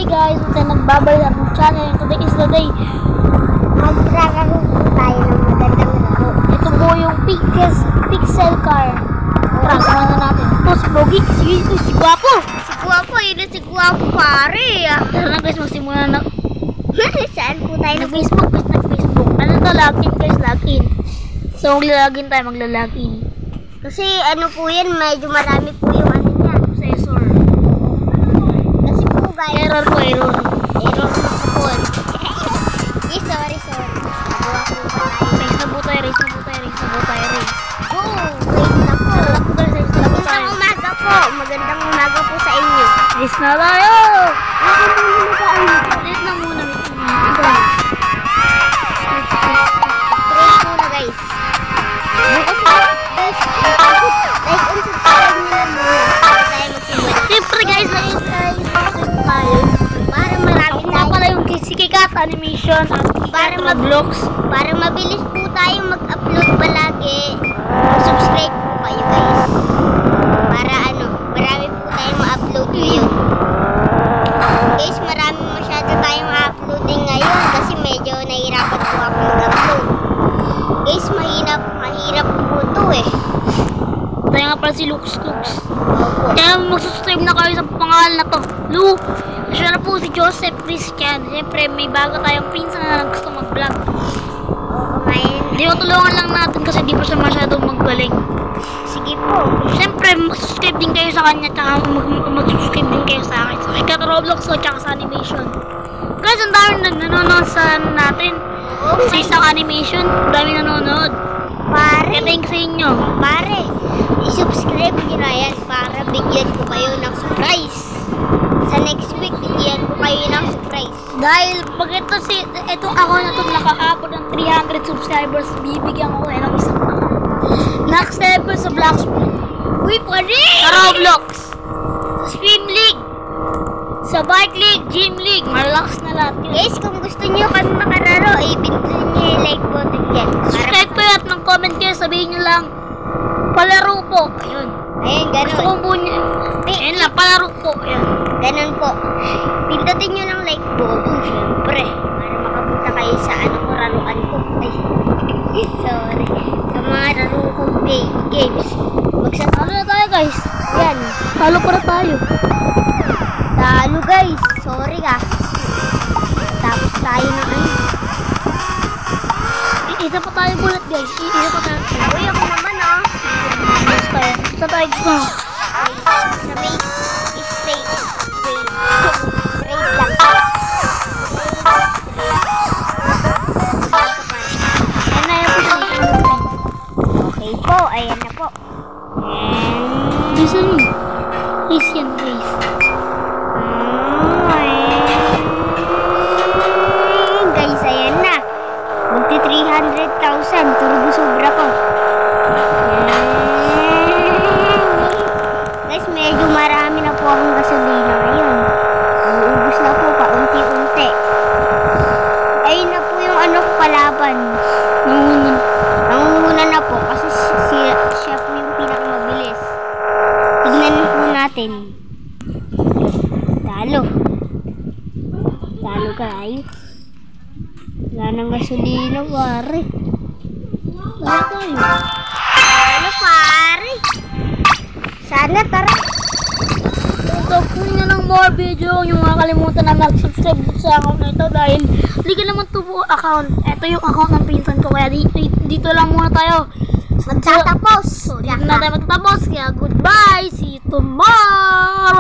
Hi guys, nagbabalik ang channel. Today is the day. Maglalaro tayo ng magandang laro. Ito po yung pixel car. Tara, samahan na natin. Tapos, Pogi, si Guapo. Si Guapo pare. Tara na guys, magsimula na. Saan po tayo Nag-Facebook. Ano to, login guys, login. So, maglalagin tayo, maglalagin. Kasi ano po yan, medyo marami po yung ano niya. Processor. Kasi po guys. Error po. Error po. Sorry. Nagawa ko pa tayo. Race na po tayo. Go! Wait na po. Tara na po tayo. Magandang umaga po sa inyo. Race na tayo! Wait na muna. Trace muna guys. Bukas na guys. Like and subscribe nyo na muna. Para tayo magsimula. Siyempre guys, subscribe tayo. Para marami Nga pala yung Kikat animation at Para vlogs. Para mabilis po tayo mag-upload palagi. Subscribe po kayo guys. Para marami po tayong ma-upload ngayon. Guys, marami masyado tayong ma-uploading ngayon kasi medyo nahihirapan po ako mag-upload. Guys, mahirap po ito eh. Tayo nga pala si Lux. Opo. Kaya mag-subscribe na kayo sa pangalan na to. Lu. Siya na po si Joseph Christian. Siyempre, may bago tayong pinsan na gusto mag-vlog. Di matulungan lang natin kasi di pa siya masyadong magaling. Sige po. Siyempre, mag-subscribe din kayo sa kanya tsaka mag-subscribe din kayo sa akin. Sa Kikat Roblox o tsaka sa animation. Guys, ang dami nanonood sa natin. Sa isang animation, ang dami nanonood. Pare. Kaya thanks sa inyo. Pare, i-subscribe nyo na yan para bigyan ko kayo ng surprise. Sa next week, bigyan ko kayo ng surprise. Dahil pag ito ako na ito naka-upload ng 300 subscribers, bibigyan ko kayo ng isang next level sa Blacksmith. Uy, pare! Sa Roblox, sa Swim League, sa Bike League, Gym League, malakas na lahat yun. Guys, kung gusto nyo kami makararo, pindutin nyo yung like button dyan. Subscribe kayo at mag-comment kayo, sabihin nyo lang, palaro po. Ayun. Ayun, Gusto ganun. kong buo nyo. Ayun lang, palaro po. Ayun. Ganun po. Pindutin nyo ng like button, syempre. Para makapunta kayo sa laruan ko. Ay, sorry. Sa mga laro kong games. Ano na tayo guys? Yan. Talo pa na tayo. Talo guys. Sorry ah. Tapos tayo ng Isa pa tayo bullet guys. Isa pa tayo. Uy, ako naman ah. Sa tayo gusto. Sa may straight lang. Ayan na yung position. Okay po. Ayan na po. And Listen mo. Listen guys. guys, ayan na. Magti 300,000. Turbo sobra ko. Guys, medyo marami na po akong gasolina ngayon. Uubos na po paunti-unti. Ayun na po yung palaban. Nangunguna na po kasi siya po yung pinakamabilis. Tignan po natin. Talo kayo. Wala nang gasolina, pare. Wala tayo. Ano, pare? Sana, tara. Kung nyo ng more video, yung mga kalimutan na mag-subscribe sa account na ito dahil hindi ka naman ito po account. Ito yung account ng pinsan ko kaya dito lang muna tayo. Magtatapos. So, dito na tayo magtatapos. Kaya goodbye. See you tomorrow.